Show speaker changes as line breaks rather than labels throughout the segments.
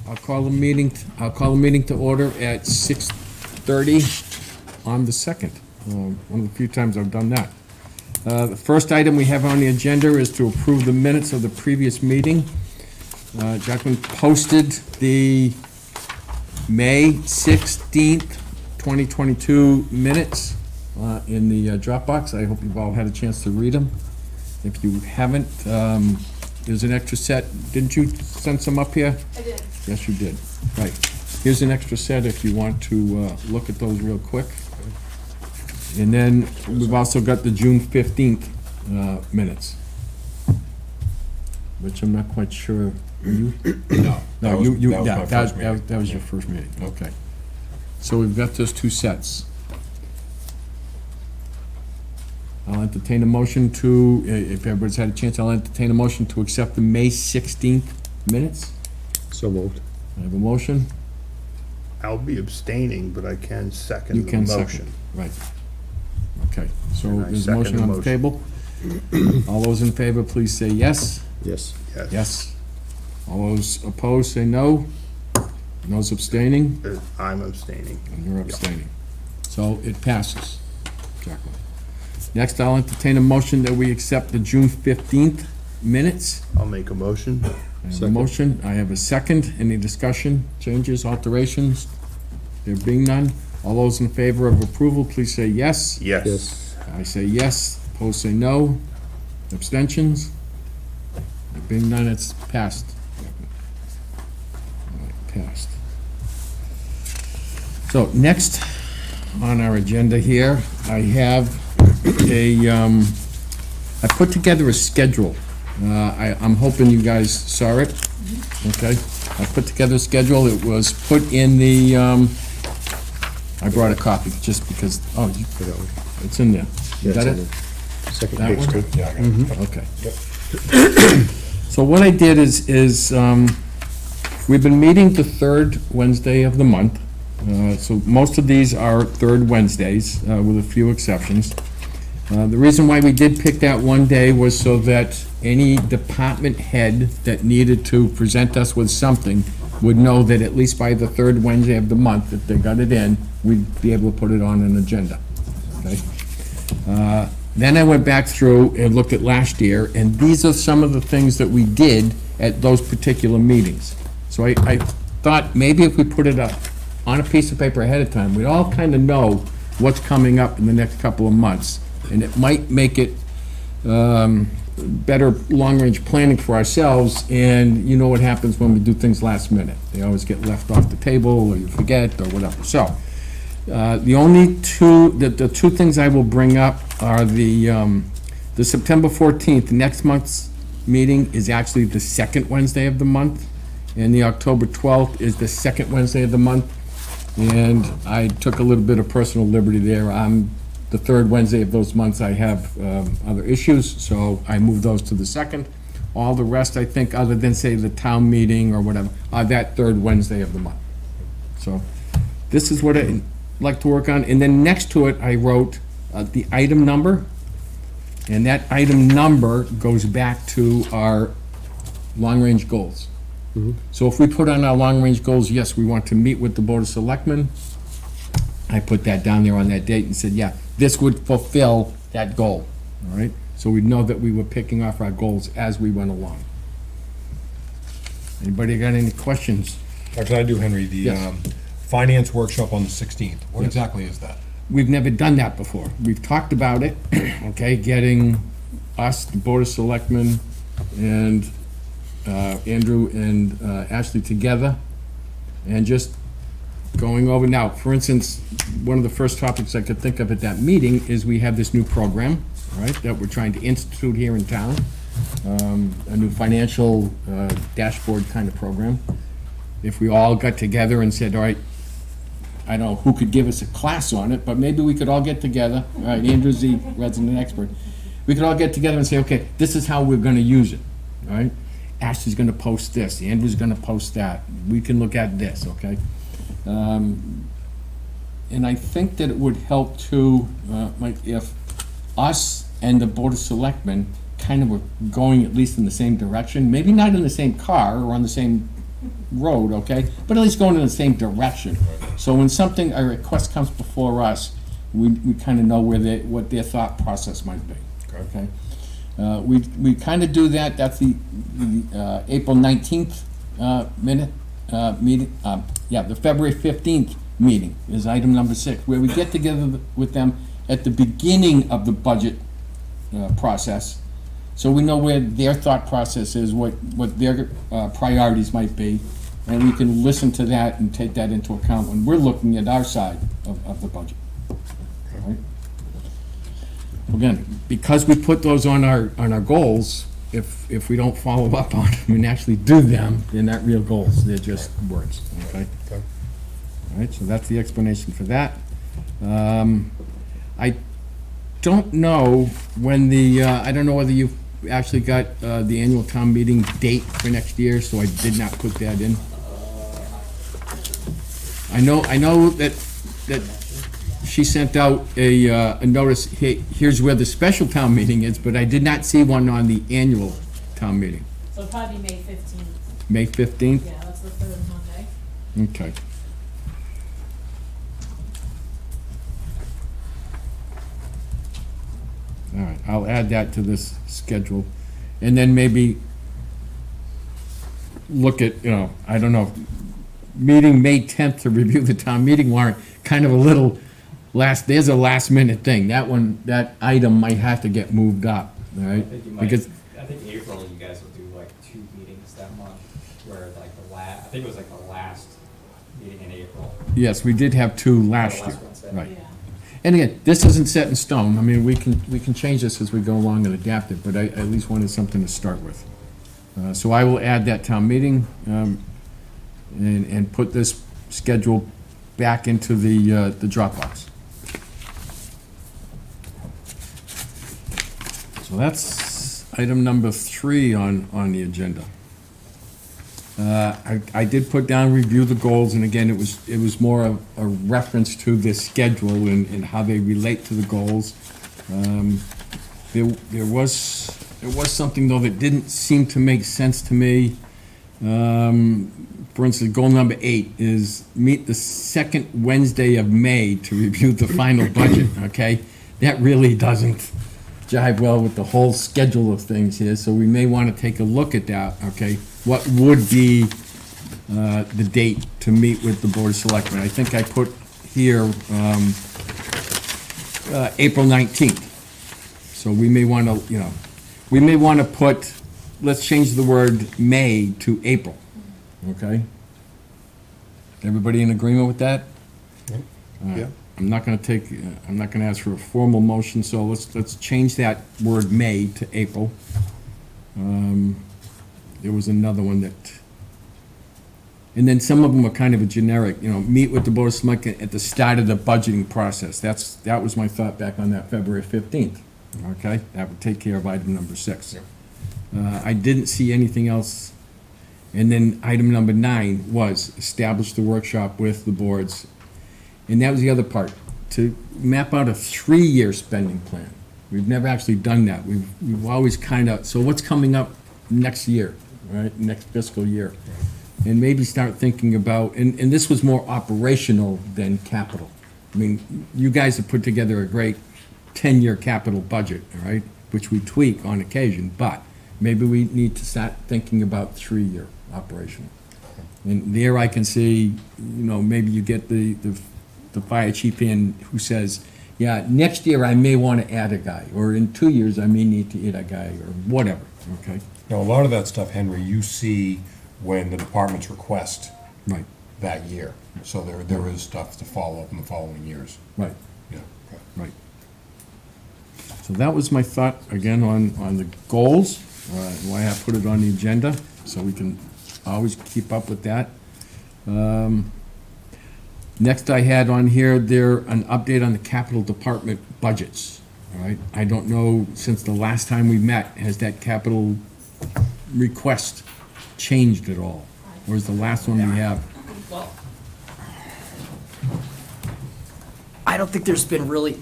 I'll call the meeting to order at 6:30 on the 2nd. One of the few times I've done that. The first item we have on the agenda is to approve the minutes of the previous meeting. Jacqueline posted the May 16th, 2022 minutes in the Dropbox. I hope you've all had a chance to read them. If you haven't, there's an extra set. Didn't you send some up here?
I did.
Yes, you did. Right. Here's an extra set if you want to look at those real quick. And then we've also got the June 15th minutes, which I'm not quite sure. You?
No.
No, that was
Yeah.
your first meeting. Okay. So we've got those two sets. I'll entertain a motion to, if everybody's had a chance, I'll entertain a motion to accept the May 16th minutes.
So moved.
I have a motion.
I'll be abstaining, but I can second
You
the
can
motion.
second. Right. Okay, so
And I
there's a
second
motion
the
on the
motion.
table. All those in favor, please say yes.
Yes.
Yes.
Yes. All those opposed, say no. And those abstaining,
I'm abstaining.
and you're abstaining. So it passes. Jacqueline. Next, I'll entertain a motion that we accept the June 15th minutes.
I'll make a motion.
I have a
Second.
motion, I have a second. Any discussion, changes, alterations? There being none, all those in favor of approval, please say yes.
Yes.
Yes.
I say yes, opposed say no. Abstentions? There being none, it's passed. All right, passed. So next on our agenda here, I have I put together a schedule. I'm hoping you guys saw it, okay? I put together a schedule. It was put in the, I brought a copy just because, oh, it's in there.
Yeah,
Is that
it's
it?
on the second
That
page
one?
too.
Yeah, I got it.
Okay. So what I did is we've been meeting the third Wednesday of the month. So most of these are third Wednesdays, with a few exceptions. The reason why we did pick that one day was so that any department head that needed to present us with something would know that at least by the third Wednesday of the month, if they got it in, we'd be able to put it on an agenda. Okay? Then I went back through and looked at last year, and these are some of the things that we did at those particular meetings. So I thought maybe if we put it up on a piece of paper ahead of time, we'd all kind of know what's coming up in the next couple of months. And it might make it better long-range planning for ourselves, and you know what happens when we do things last minute. They always get left off the table, or you forget, or whatever. So, the only two, the two things I will bring up are the September 14th, next month's meeting is actually the second Wednesday of the month, and the October 12th is the second Wednesday of the month. And I took a little bit of personal liberty there. The third Wednesday of those months, I have other issues, so I moved those to the second. All the rest, I think, other than, say, the town meeting or whatever, are that third Wednesday of the month. So this is what I'd like to work on. And then next to it, I wrote the item number, and that item number goes back to our long-range goals. So if we put on our long-range goals, yes, we want to meet with the Board of Selectmen, I put that down there on that date and said, yeah, this would fulfill that goal, all right? So we'd know that we were picking off our goals as we went along. Anybody got any questions?
Actually, I do, Henry. The
Yes.
finance workshop on the 16th. What
Yes.
exactly is that?
We've never done that before. We've talked about it, okay, getting us, the Board of Selectmen, and Andrew and Ashley together, and just going over. Now, for instance, one of the first topics I could think of at that meeting is we have this new program, all right, that we're trying to institute here in town, a new financial dashboard kind of program. If we all got together and said, all right, I don't know who could give us a class on it, but maybe we could all get together. All right, Andrew's the resident expert. We could all get together and say, okay, this is how we're going to use it, all right? Ashley's going to post this, Andrew's going to post that. We can look at this, okay? And I think that it would help too, if us and the Board of Selectmen kind of were going at least in the same direction, maybe not in the same car or on the same road, okay? But at least going in the same direction. So when a request comes before us, we kind of know what their thought process might be, okay? We kind of do that, that's the April 19th meeting, the February 15th meeting is item number 6, where we get together with them at the beginning of the budget process, so we know where their thought process is, what their priorities might be, and we can listen to that and take that into account when we're looking at our side of the budget. All right? Again, because we put those on our goals, if we don't follow up on them and actually do them, they're not real goals, they're just words, okay?
Okay.
All right, so that's the explanation for that. I don't know when I don't know whether you've actually got the annual town meeting date for next year, so I did not put that in. I know that she sent out a notice, hey, here's where the special town meeting is, but I did not see one on the annual town meeting.
So it'll probably be May 15th.
May 15th?
Yeah, that's the third Monday.
Okay. All right, I'll add that to this schedule, and then maybe look at, I don't know, meeting May 10th to review the town meeting warrant, kind of a little there's a last minute thing. That item might have to get moved up, all right?
I think April, you guys will do like 2 meetings that month, where like I think it was like the last meeting in April.
Yes, we did have 2 last year,
last Wednesday.
right.
Yeah.
And again, this isn't set in stone. I mean, we can change this as we go along and adapt it, but I at least wanted something to start with. So I will add that town meeting and put this schedule back into the Dropbox. So that's item number 3 on the agenda. I did put down review the goals, and again, it was more of a reference to this schedule and how they relate to the goals. There was something though that didn't seem to make sense to me. For instance, goal number 8 is meet the second Wednesday of May to review the final budget, okay? That really doesn't jive well with the whole schedule of things here, so we may want to take a look at that, okay? What would be the date to meet with the Board of Selectmen? I think I put here April 19th. So we may want to, put, let's change the word May to April, okay? Everybody in agreement with that? All right.
Yeah.
I'm not gonna ask for a formal motion, so let's change that word May to April. There was another one that, and then some of them are kind of a generic, meet with the Board of Selectmen at the start of the budgeting process. That was my thought back on that February 15th, okay? That would take care of item number 6. I didn't see anything else. And then item number 9 was establish the workshop with the boards. And that was the other part, to map out a 3-year spending plan. We've never actually done that. We've always so what's coming up next year, right, next fiscal year? And maybe start thinking about, and this was more operational than capital. I mean, you guys have put together a great 10-year capital budget, all right, which we tweak on occasion, but maybe we need to start thinking about 3-year operational. And there I can see, maybe you get the fire chief in who says, yeah, next year I may want to add a guy, or in 2 years I may need to add a guy, or whatever, okay?
Now, a lot of that stuff, Henry, you see when the departments request
Right,
that year. So there is stuff to follow up in the following years.
right,
Yeah. Okay.
right. So that was my thought, again, on the goals, why I put it on the agenda, so we can always keep up with that. Next I had on here, an update on the capital department budgets, all right? I don't know, since the last time we met, has that capital request changed at all? Or is the last one we have?
Well, I don't think there's been really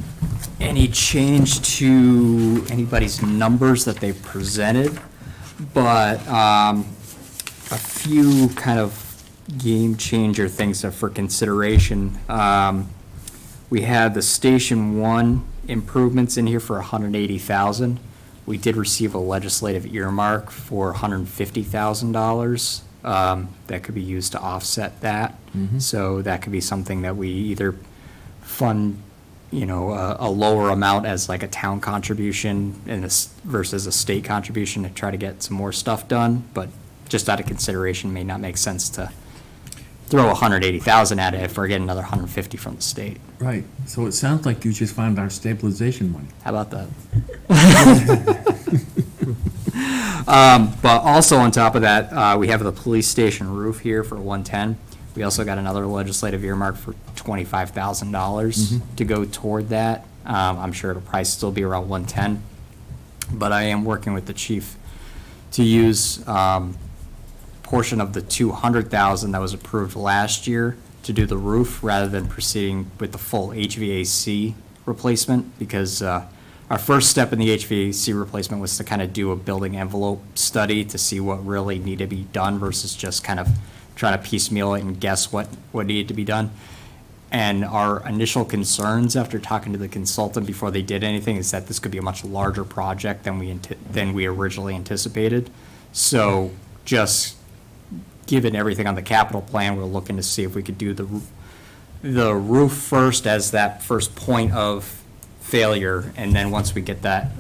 any change to anybody's numbers that they've presented, but a few kind of game changer things for consideration. We had the Station 1 improvements in here for $180,000. We did receive a legislative earmark for $150,000 that could be used to offset that. So that could be something that we either fund, you know, a lower amount as like a town contribution versus a state contribution to try to get some more stuff done. But just out of consideration, may not make sense to throw $180,000 at it if we're getting another $150 from the state.
Right, so it sounds like you just found our stabilization money.
How about that? But also on top of that, we have the police station roof here for $110. We also got another legislative earmark for $25,000 to go toward that. I'm sure it'll probably still be around $110, but I am working with the chief to use portion of the $200,000 that was approved last year to do the roof rather than proceeding with the full HVAC replacement, because our first step in the HVAC replacement was to kind of do a building envelope study to see what really needed to be done versus just kind of trying to piecemeal it and guess what needed to be done. And our initial concerns after talking to the consultant before they did anything is that this could be a much larger project than we originally anticipated. So just given everything on the capital plan, we're looking to see if we could do the roof first as that first point of failure, and then once we get that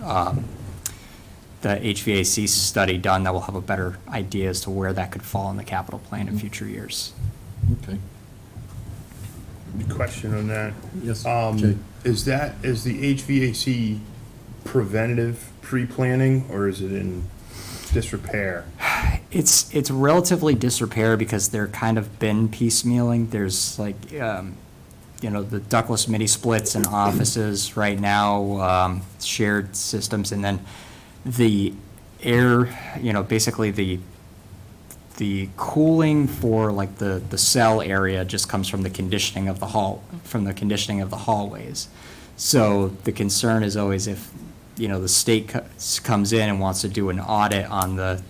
the HVAC study done, that we'll have a better idea as to where that could fall in the capital plan in future years.
Okay.
Question on that.
Yes, Jay.
Is the HVAC preventative pre-planning, or is it in disrepair?
It's relatively disrepair because they're kind of been piecemealing. There's like, you know, the ductless mini splits in offices right now, shared systems, and then the air, you know, basically the cooling for like the cell area just comes from the conditioning of the hallways. So the concern is always if, you know, the state comes in and wants to do an audit on the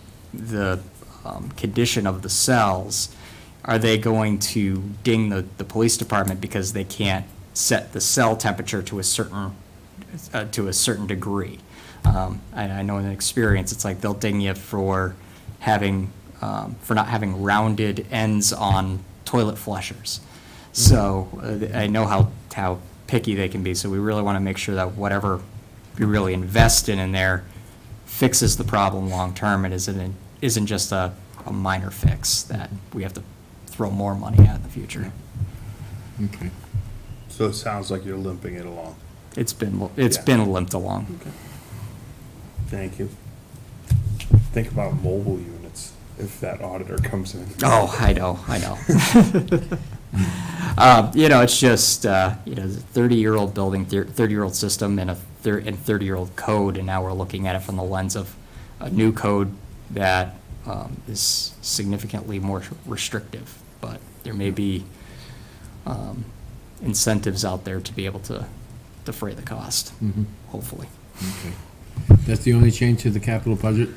condition of the cells, are they going to ding the police department because they can't set the cell temperature to a certain degree? I know in experience, it's like they'll ding you for not having rounded ends on toilet flushers. So I know how picky they can be. So we really want to make sure that whatever we really invest in there fixes the problem long term and isn't just a minor fix that we have to throw more money at in the future.
Okay.
So it sounds like you're limping it along.
It's been limped along.
Okay. Thank you. Think about mobile units if that auditor comes in.
Oh, I know. You know, it's just, you know, the 30-year-old building, 30-year-old system, and 30-year-old code, and now we're looking at it from the lens of a new code that is significantly more restrictive. But there may be incentives out there to be able to defray the cost, hopefully.
Okay. That's the only change to the capital budget?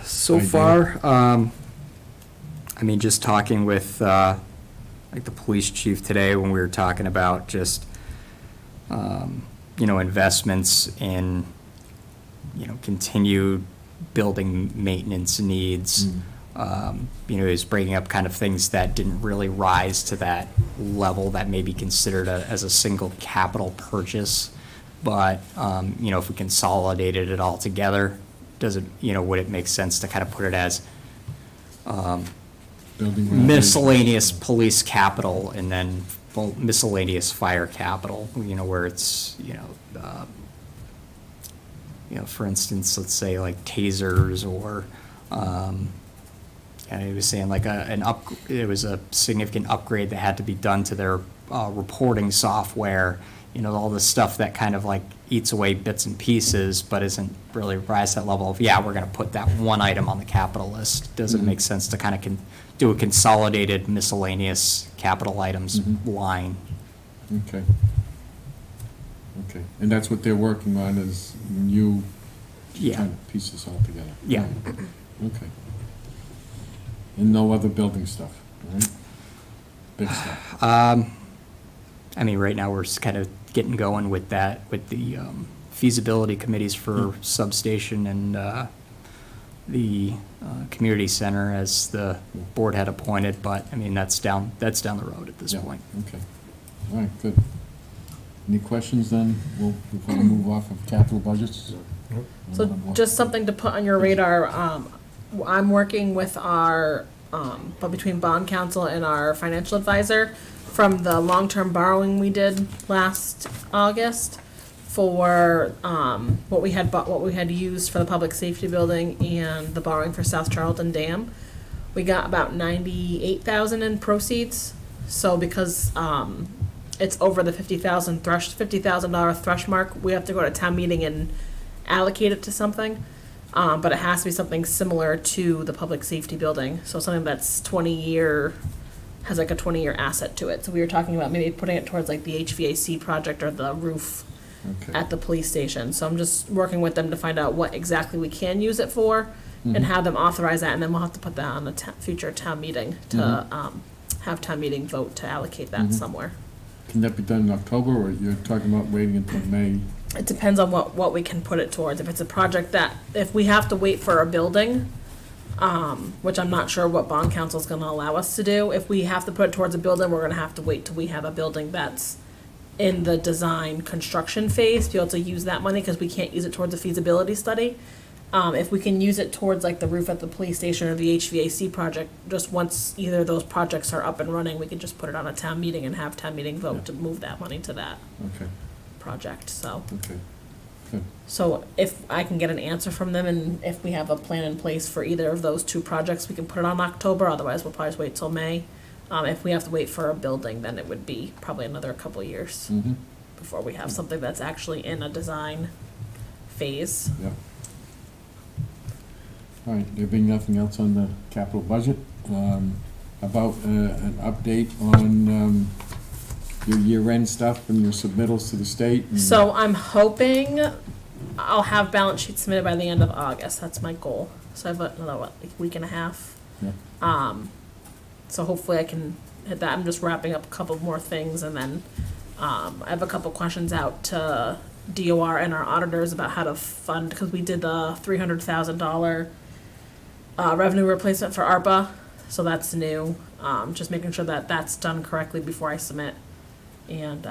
So far, I mean, just talking with like the police chief today when we were talking about just, you know, investments in, you know, continued building maintenance needs. You know, he's breaking up kind of things that didn't really rise to that level that may be considered as a single capital purchase. But, you know, if we consolidated it all together, you know, would it make sense to kind of put it as miscellaneous police capital and then miscellaneous fire capital, you know, where it's, you know, for instance, let's say like tasers or, and he was saying like it was a significant upgrade that had to be done to their reporting software, you know, all the stuff that kind of like eats away bits and pieces, but isn't really rise that level of, yeah, we're going to put that one item on the capital list. Doesn't make sense to kind of do a consolidated miscellaneous capital items line.
Okay. Okay, and that's what they're working on is new kind of pieces all together.
Yeah.
Okay. And no other building stuff, all right? Big stuff.
I mean, right now, we're kind of getting going with that, with the feasibility committees for substation and the community center as the board had appointed, but, I mean, that's down the road at this
Yeah,
point.
okay. All right, good. Any questions then? Before we move off of capital budgets?
So just something to put on your radar, I'm working with but between bond counsel and our financial advisor from the long-term borrowing we did last August for, what we had used for the public safety building and the borrowing for South Charlton Dam. We got about 98,000 in proceeds, so because, it's over the $50,000 thresh mark, we have to go to town meeting and allocate it to something. But it has to be something similar to the public safety building, so something that's has like a 20-year asset to it. So we were talking about maybe putting it towards like the HVAC project or the roof
Okay.
at the police station. So I'm just working with them to find out what exactly we can use it for and have them authorize that, and then we'll have to put that on a future town meeting to have town meeting vote to allocate that somewhere.
Can that be done in October, or you're talking about waiting until May?
It depends on what we can put it towards. If it's a project that, if we have to wait for a building, which I'm not sure what bond council is gonna allow us to do, if we have to put it towards a building, we're gonna have to wait till we have a building that's in the design construction phase to be able to use that money, because we can't use it towards a feasibility study. If we can use it towards like the roof at the police station or the HVAC project, just once either of those projects are up and running, we can just put it on a town meeting and have town meeting vote to move that money to that
Okay,
project, so.
okay, good.
So if I can get an answer from them and if we have a plan in place for either of those two projects, we can put it on October, otherwise we'll probably just wait till May. If we have to wait for a building, then it would be probably another couple of years
Mm-hmm,
before we have something that's actually in a design phase.
yep. All right, there being nothing else on the capital budget, about an update on your year-end stuff and your submittals to the state? and-
So I'm hoping I'll have balance sheets submitted by the end of August, that's my goal. So I have another, like week and a half.
Yeah.
So hopefully I can hit that. I'm just wrapping up a couple more things, and then I have a couple questions out to DOR and our auditors about how to fund, because we did the $300,000 revenue replacement for ARPA, so that's new. Just making sure that that's done correctly before I submit, and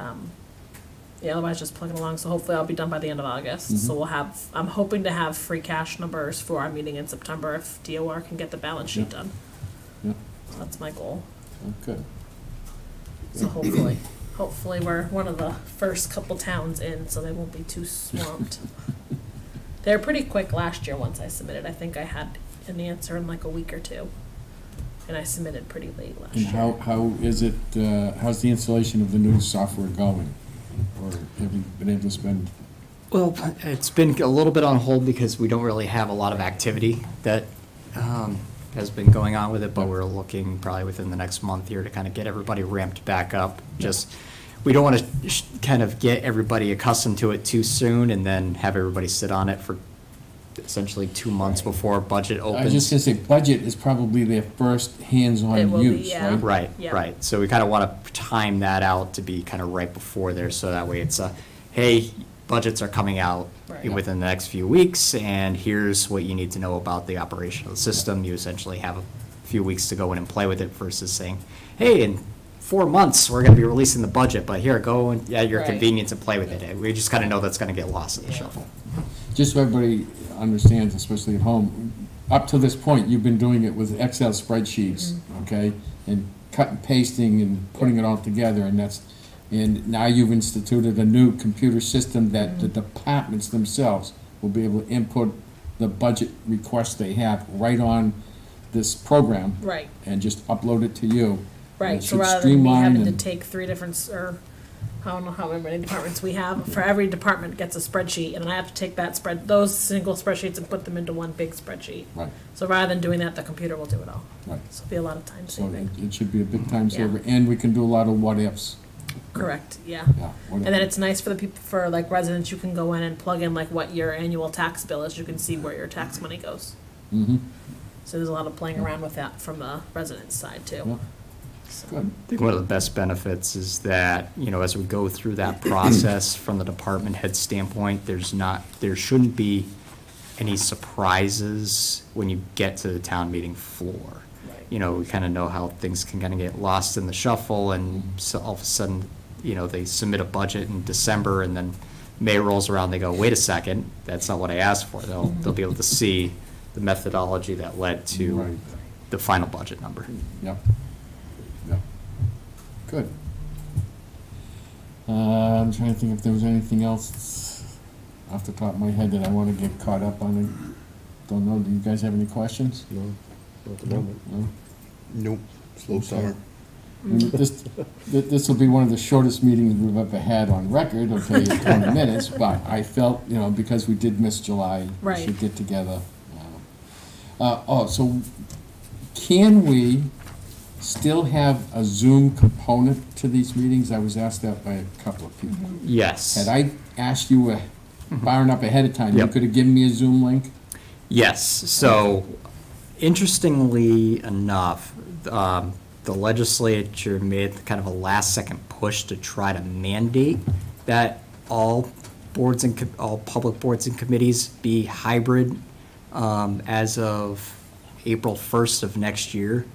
yeah, otherwise just plugging along. So hopefully I'll be done by the end of August. So we'll have. I'm hoping to have free cash numbers for our meeting in September if DOR can get the balance sheet done.
Yeah.
So that's my goal.
Okay.
So hopefully we're one of the first couple towns in, so they won't be too swamped. They were pretty quick last year once I submitted. I think I had an answer in like a week or two. And I submitted pretty late last
And
year.
how is it, how's the installation of the new software going? Or have you been able to spend?
Well, it's been a little bit on hold because we don't really have a lot of activity that has been going on with it, but we're looking probably within the next month here to kind of get everybody ramped back up. Just, we don't want to kind of get everybody accustomed to it too soon and then have everybody sit on it for essentially 2 months before budget opens.
I was just gonna say, budget is probably their first
It
hands-on
will be,
use,
yeah.
right?
Right,
Yeah.
right. So we kind of want to time that out to be kind of right before there, so that way it's a, hey, budgets are coming out
Right.
within the next few weeks, and here's what you need to know about the operation of the system. You essentially have a few weeks to go in and play with it versus saying, hey, in 4 months, we're going to be releasing the budget, but here, go and, at your
Right.
convenience and play with it. We just kind of know that's going to get lost in the shuffle.
Just so everybody understands, especially at home, up to this point, you've been doing it with Excel spreadsheets, okay? And cut and pasting and putting it all together, and now you've instituted a new computer system that the departments themselves will be able to input the budget requests they have right on this program.
Right.
And just upload it to you. And
Right,
it
so
should
rather than me
streamline
having to
and-
take 3 different, or I don't know how many departments we have, for every department gets a spreadsheet, and I have to take those single spreadsheets and put them into one big spreadsheet.
Right,
So rather than doing that, the computer will do it all.
right.
So it'll be a lot of time
So
saving.
it should be a big time
Yeah.
saver, and we can do a lot of what-ifs.
Correct, yeah.
Yeah.
And then it's nice for the people, for like residents, you can go in and plug in like what your annual tax bill is, you can see where your tax money goes.
Mm-hmm.
So there's a lot of playing around with that from the residents' side
Yeah.
too. So-
Good.
I think one of the best benefits is that, as we go through that process from the department head standpoint, there shouldn't be any surprises when you get to the town meeting floor. We kind of know how things can kind of get lost in the shuffle, and so all of a sudden, they submit a budget in December, and then May rolls around, they go, wait a second, that's not what I asked for. They'll be able to see the methodology that led to
Right.
the final budget number.
Yep. Yep. Good. I'm trying to think if there was anything else off the top of my head that I want to get caught up on. Don't know, do you guys have any questions?
No, not at the moment.
No?
Nope, slow summer.
This will be one of the shortest meetings we've ever had on record, okay, 20 minutes, but I felt, because we did miss July, we
Right.
should get together. So can we still have a Zoom component to these meetings? I was asked that by a couple of people.
Yes.
Had I asked you far enough ahead of time, you
Yep.
could have given me a Zoom link?
Yes, so interestingly enough, the legislature made kind of a last-second push to try to mandate that all public boards and committees be hybrid as of April 1st of next year.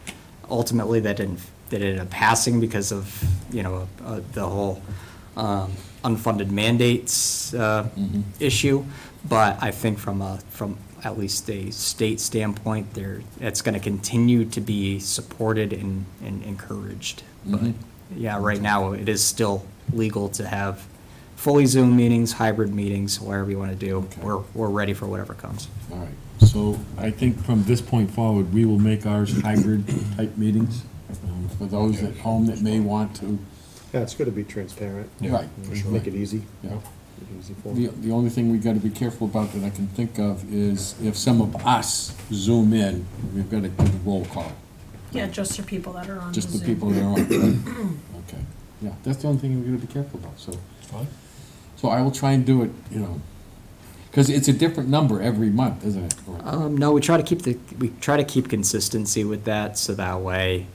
Ultimately, that ended up passing because of, the whole unfunded mandates issue. But I think from at least a state standpoint, it's going to continue to be supported and encouraged. But yeah, right now, it is still legal to have fully Zoom meetings, hybrid meetings, whatever you want to do.
Okay.
We're ready for whatever comes.
All right, so I think from this point forward, we will make ours hybrid type meetings for those at home that may want to.
Yeah, it's good to be transparent.
Right.
For sure. Make it easy.
Yeah.
Make it easy for them.
The only thing we gotta be careful about that I can think of is if some of us zoom in, we've gotta do the roll call.
Yeah, just your people that are on
Just the
Zoom.
people that are on, right? Okay, yeah, that's the only thing we gotta be careful about, so.
Fine.
So I will try and do it, because it's a different number every month, isn't it?
No, we try to keep consistency with that, so that way,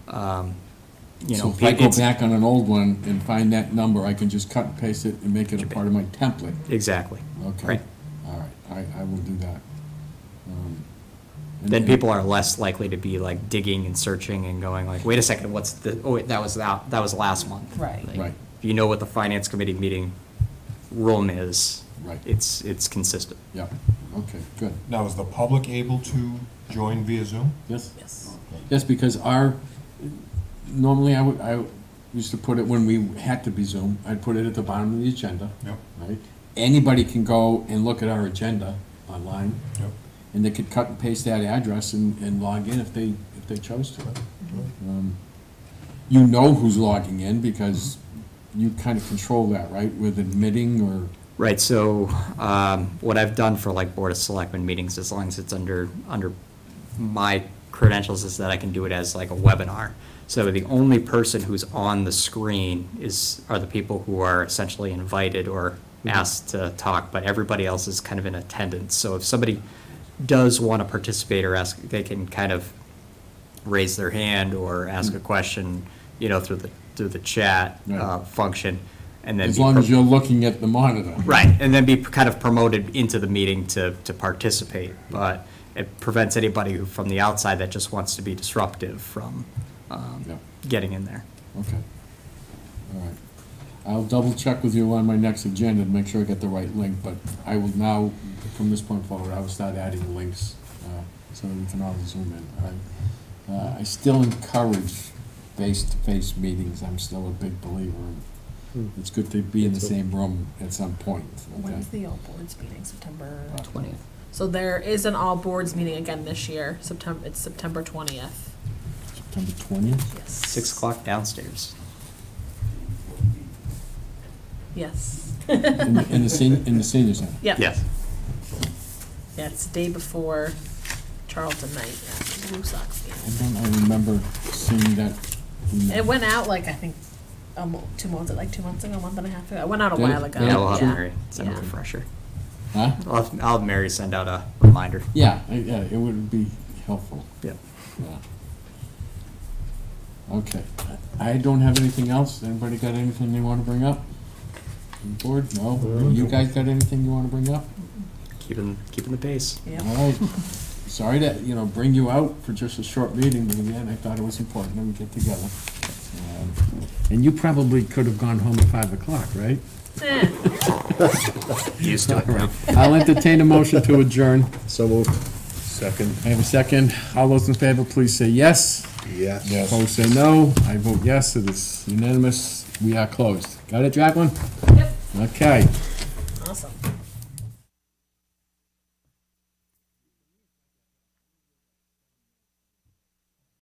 So if I go back on an old one and find that number, I can just cut and paste it and make it a part of my template.
Exactly.
Okay.
Right.
All right, I will do that.
Then people are less likely to be like digging and searching and going like, wait a second, wait, that was last month.
Right.
Like,
Right.
If you know what the finance committee meeting room is,
Right.
it's consistent.
Yeah, okay, good.
Now, is the public able to join via Zoom?
Yes?
Yes.
Yes, because normally I used to put it, when we had to be Zoom, I'd put it at the bottom of the agenda,
Yep.
right? Anybody can go and look at our agenda online,
Yep.
and they could cut and paste that address and log in if they chose to. You know who's logging in because you kind of control that, right, with admitting or?
Right, so what I've done for like Board of Selectmen meetings, as long as it's under my credentials, is that I can do it as like a webinar. So the only person who's on the screen are the people who are essentially invited or asked to talk, but everybody else is kind of in attendance. So if somebody does want to participate or ask, they can kind of raise their hand or ask a question, through the chat
Right.
function, and then
As long as you're looking at the monitor.
right, and then be kind of promoted into the meeting to participate. But it prevents anybody from the outside that just wants to be disruptive from
Yeah.
getting in there.
Okay. All right. I'll double check with you on my next agenda to make sure I get the right link, but I will now, from this point forward, I will start adding links so that we can all zoom in. I still encourage face-to-face meetings. I'm still a big believer in. It's good to be in the same room at some point. Okay?
When's the all boards meeting? September
20th.
So there is an all boards meeting again this year. It's September 20th.
September 20th?
Yes.
6 o'clock downstairs.
Yes.
In the senior center?
Yep.
Yes.
Yeah, it's the day before Charlton night at the Blue Sox game.
I remember seeing that.
It went out like, I think, 2 months, like 2 months ago, a month and a half ago. It went out a
Did it?
while ago.
Yeah, we'll have
Yeah.
Mary send a
Yeah.
refresher.
Huh?
I'll have Mary send out a reminder.
Yeah, it would be helpful.
Yeah.
Yeah. Okay, I don't have anything else. Anybody got anything they want to bring up? Board? No? You guys got anything you want to bring up?
Keeping the pace.
Yep.
All right. Sorry to, bring you out for just a short meeting, but again, I thought it was important that we get together. And you probably could have gone home at 5 o'clock, right?
Used to it.
All right. I'll entertain a motion to adjourn.
So moved.
Second.
I have a second. All those in favor, please say yes.
Yes.
Yes.
Opposed, say no. I vote yes. It is unanimous. We are closed. Got it, Jacqueline?
Yep.
Okay.